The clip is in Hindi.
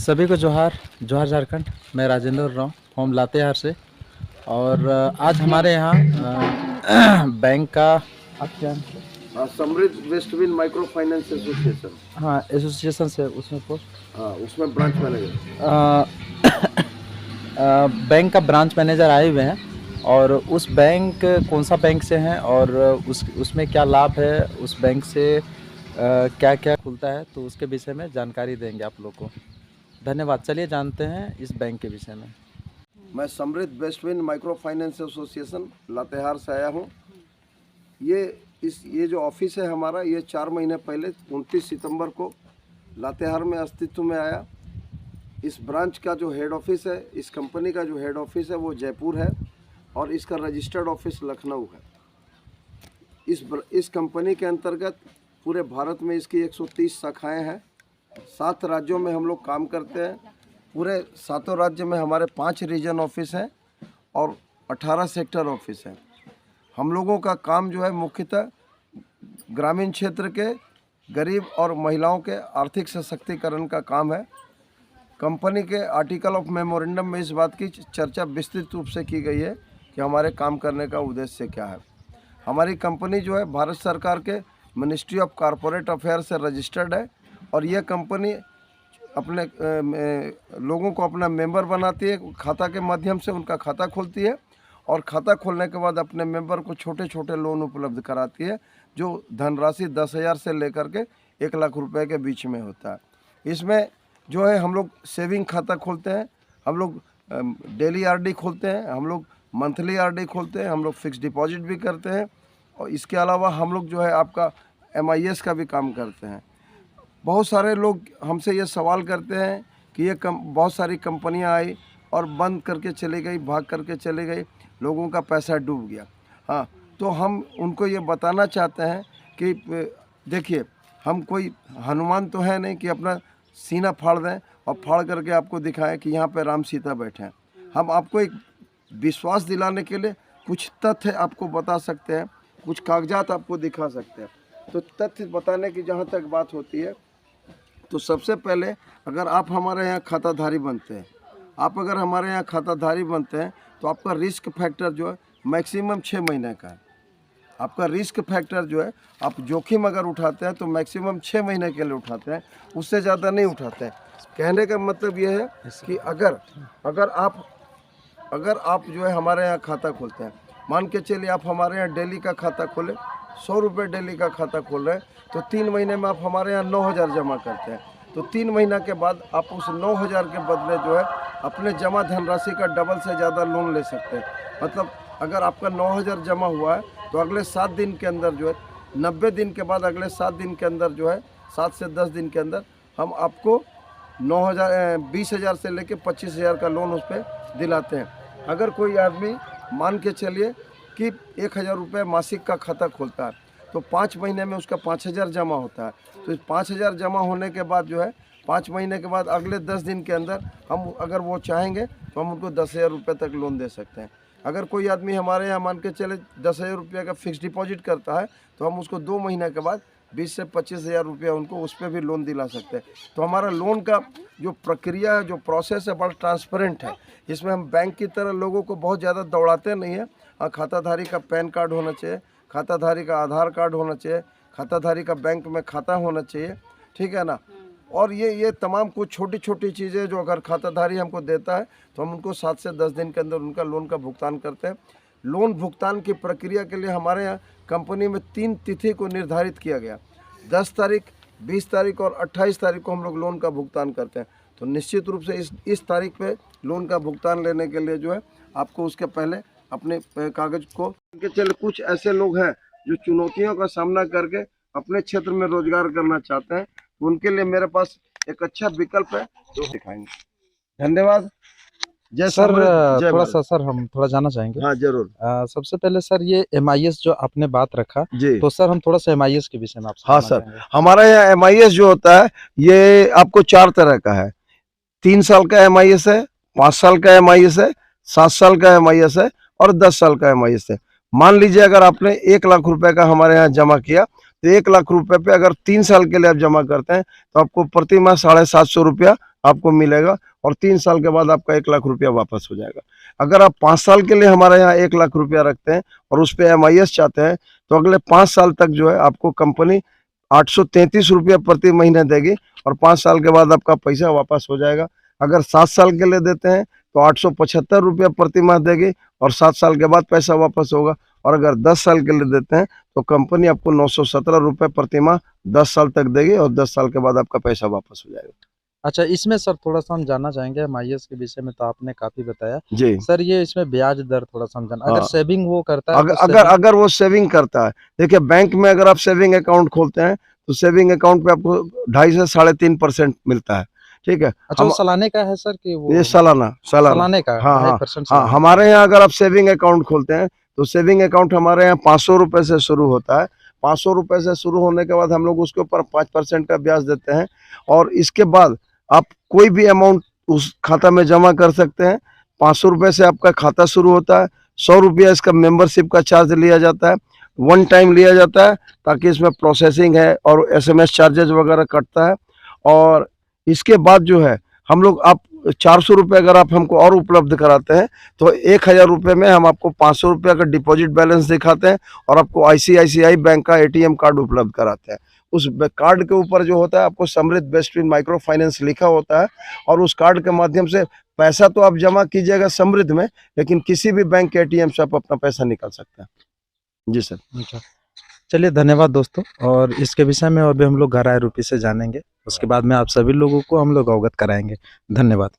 सभी को जोहार जोहार झारखंड। मैं राजेंद्र राव फ्रॉम लातेहार से। और आज हमारे यहाँ बैंक का आप क्या समृद्ध west wind micro finance association, हाँ एसोसिएशन से उसमें पोस्ट हाँ उसमें ब्रांच मैनेजर। बैंक का ब्रांच मैनेजर आए हुए हैं। और उस बैंक कौन सा बैंक से हैं और उसमें क्या लाभ है, उस बैंक से क्या क्या खुलता है, तो उसके विषय में जानकारी देंगे आप लोग को। धन्यवाद। चलिए जानते हैं इस बैंक के विषय में। मैं समृद्ध west wind micro finance association Latehar से आया हूँ। ये जो ऑफिस है हमारा, ये 4 महीने पहले 29 सितंबर को लातेहार में अस्तित्व में आया। इस ब्रांच का जो हेड ऑफिस है, इस कंपनी का जो हेड ऑफिस है वो जयपुर है और इसका रजिस्टर्ड ऑफिस लखनऊ है। इस कंपनी के अंतर्गत पूरे भारत में इसकी 130 शाखाएं हैं। 7 राज्यों में हम लोग काम करते हैं। पूरे 7 राज्य में हमारे 5 रीजन ऑफिस हैं और 18 सेक्टर ऑफिस हैं। हम लोगों का काम जो है मुख्यतः ग्रामीण क्षेत्र के गरीब और महिलाओं के आर्थिक सशक्तिकरण का काम है। कंपनी के आर्टिकल ऑफ मेमोरेंडम में इस बात की चर्चा विस्तृत रूप से की गई है कि हमारे काम करने का उद्देश्य क्या है। हमारी कंपनी जो है भारत सरकार के मिनिस्ट्री ऑफ कॉरपोरेट अफेयर से रजिस्टर्ड है और यह कंपनी अपने लोगों को अपना मेंबर बनाती है। खाता के माध्यम से उनका खाता खोलती है और खाता खोलने के बाद अपने मेंबर को छोटे छोटे लोन उपलब्ध कराती है, जो धनराशि 10,000 से लेकर के 1 लाख रुपए के बीच में होता है। इसमें जो है हम लोग सेविंग खाता खोलते हैं, हम लोग डेली आरडी खोलते हैं, हम लोग मंथली आरडी खोलते हैं, हम लोग फिक्स डिपॉजिट भी करते हैं और इसके अलावा हम लोग जो है आपका MIS का भी काम करते हैं। बहुत सारे लोग हमसे ये सवाल करते हैं कि ये बहुत सारी कंपनियां आई और बंद करके चली गई, भाग करके चली गई, लोगों का पैसा डूब गया। हाँ, तो हम उनको ये बताना चाहते हैं कि देखिए, हम कोई हनुमान तो है नहीं कि अपना सीना फाड़ दें और फाड़ करके आपको दिखाएं कि यहाँ पे राम सीता बैठे हैं। हम आपको एक विश्वास दिलाने के लिए कुछ तथ्य आपको बता सकते हैं, कुछ कागजात आपको दिखा सकते हैं। तो तथ्य बताने की जहाँ तक बात होती है, तो सबसे पहले अगर आप हमारे यहाँ खाताधारी बनते हैं, अगर हमारे यहाँ खाताधारी बनते हैं तो आपका रिस्क फैक्टर जो है मैक्सिमम 6 महीने का है। आपका रिस्क फैक्टर जो है, आप जोखिम अगर उठाते हैं तो मैक्सिमम 6 महीने के लिए उठाते हैं, उससे ज़्यादा नहीं उठाते हैं। कहने का मतलब ये है कि अगर आप जो है हमारे यहाँ खाता खोलते हैं, मान के चलिए आप हमारे यहाँ डेली का खाता खोले, 100 रुपये डेली का खाता खोल रहे हैं, तो 3 महीने में आप हमारे यहाँ 9,000 जमा करते हैं। तो 3 महीना के बाद आप उस 9,000 के बदले जो है अपने जमा धनराशि का डबल से ज़्यादा लोन ले सकते हैं। मतलब अगर आपका 9,000 जमा हुआ है तो अगले 7 दिन के अंदर जो है, 90 दिन के बाद अगले 7 दिन के अंदर जो है, 7 से 10 दिन के अंदर हम आपको 20,000 से लेकर 25,000 का लोन उस पर दिलाते हैं। अगर कोई आदमी मान के चलिए कि 1,000 रुपये मासिक का खाता खोलता है तो 5 महीने में उसका 5,000 जमा होता है। तो इस 5,000 जमा होने के बाद जो है 5 महीने के बाद अगले 10 दिन के अंदर हम अगर वो चाहेंगे तो हम उनको 10,000 रुपये तक लोन दे सकते हैं। अगर कोई आदमी हमारे यहाँ मान के चले 10,000 रुपये का फिक्स डिपॉजिट करता है तो हम उसको 2 महीने के बाद 20 से 25,000 रुपया उनको उस पर भी लोन दिला सकते हैं। तो हमारा लोन का जो प्रक्रिया है, जो प्रोसेस है, बड़ा ट्रांसपेरेंट है। इसमें हम बैंक की तरह लोगों को बहुत ज़्यादा दौड़ाते नहीं हैं। खाताधारी का पैन कार्ड होना चाहिए, खाताधारी का आधार कार्ड होना चाहिए, खाताधारी का बैंक में खाता होना चाहिए, ठीक है ना। और ये तमाम कुछ छोटी छोटी चीज़ें जो अगर खाताधारी हमको देता है तो हम उनको 7 से 10 दिन के अंदर उनका लोन का भुगतान करते हैं। लोन भुगतान की प्रक्रिया के लिए हमारे यहाँ कंपनी में 3 तिथि को निर्धारित किया गया, 10 तारीख, 20 तारीख और 28 तारीख को हम लोग लोन का भुगतान करते हैं। तो निश्चित रूप से इस तारीख पे लोन का भुगतान लेने के लिए जो है आपको उसके पहले अपने कागज को चले। कुछ ऐसे लोग हैं जो चुनौतियों का सामना करके अपने क्षेत्र में रोजगार करना चाहते हैं, तो उनके लिए मेरे पास एक अच्छा विकल्प है जो दिखाएंगे। धन्यवाद। जय सर, जय थोड़ा भारत। सा सर हम थोड़ा जानना चाहेंगे। हाँ जरूर। सबसे पहले सर, ये MIS जो आपने बात रखा, जी, तो सर हम थोड़ा सा MIS के विषय में आपसे हाँ जानना सर, चाहेंगे। हमारा यहाँ MIS जो होता है ये आपको 4 तरह का है। 3 साल का MIS है, 5 साल का MIS है, 7 साल का MIS है और 10 साल का MIS है। मान लीजिए अगर आपने 1 लाख रुपए का हमारे यहाँ जमा किया तो 1 लाख रुपए पे अगर 3 साल के लिए आप जमा करते हैं तो आपको प्रति माह 750 रुपया आपको मिलेगा और 3 साल के बाद आपका 1 लाख रुपया वापस हो जाएगा। अगर आप 5 साल के लिए हमारे यहाँ 1 लाख रुपया रखते हैं और उस पे MIS चाहते हैं तो अगले 5 साल तक जो है आपको कंपनी 833 रुपया प्रति महीने देगी और 5 साल के बाद आपका पैसा वापस हो जाएगा। अगर 7 साल के लिए देते हैं तो 875 रुपया प्रति माह देगी और 7 साल के बाद पैसा वापस होगा। और अगर 10 साल के लिए देते हैं तो कंपनी आपको 917 रुपये प्रति माह 10 साल तक देगी और 10 साल के बाद आपका पैसा वापस हो जाएगा। अच्छा, इसमें सर थोड़ा-सा हम जानना चाहेंगे MIS के विषय में तो आपने काफ़ी बताया। जी। सर ये इसमें ब्याज दर थोड़ा-सा हम जानना, अगर हाँ। सेविंग वो करता है अगर तो अगर अगर वो सेविंग करता है, देखिए बैंक में अगर आप सेविंग अकाउंट खोलते हैं तो सेविंग अकाउंट पे आपको 2.5 से 3.5% मिलता है, ठीक है। अच्छा, वो सालाने का है सर कि वो ये सालाना सालाने का? हाँ हाँ 2.5% हाँ, सालाना। हमारे यहाँ अगर आप सेविंग अकाउंट खोलते हैं तो सेविंग अकाउंट हमारे यहाँ 500 रुपये से शुरू होता है। 500 रुपये से शुरू होने के बाद हम लोग उसके ऊपर 5% का ब्याज देते हैं और इसके बाद आप कोई भी अमाउंट उस खाता में जमा कर सकते हैं। 500 रुपये से आपका खाता शुरू होता है। 100 रुपया इसका मेंबरशिप का चार्ज लिया जाता है, वन टाइम लिया जाता है ताकि इसमें प्रोसेसिंग है और SMS चार्जेज वगैरह कटता है। और इसके बाद जो है हम लोग आप 400 रुपये अगर आप हमको और उपलब्ध कराते हैं तो 1000 रुपये में हम आपको 500 रुपये का डिपॉजिट बैलेंस दिखाते हैं और आपको ICICI बैंक का ATM कार्ड उपलब्ध कराते हैं। उस कार्ड के ऊपर जो होता है आपको समृद्ध बेस्ट इन माइक्रो फाइनेंस लिखा होता है और उस कार्ड के माध्यम से पैसा तो आप जमा कीजिएगा समृद्ध में, लेकिन किसी भी बैंक के ATM से आप अपना पैसा निकाल सकते हैं। जी सर। अच्छा, चलिए धन्यवाद दोस्तों। और इसके विषय में और भी हम लोग गहराई रूपी से जानेंगे, उसके बाद में आप सभी लोगों को हम लोग अवगत कराएँगे। धन्यवाद।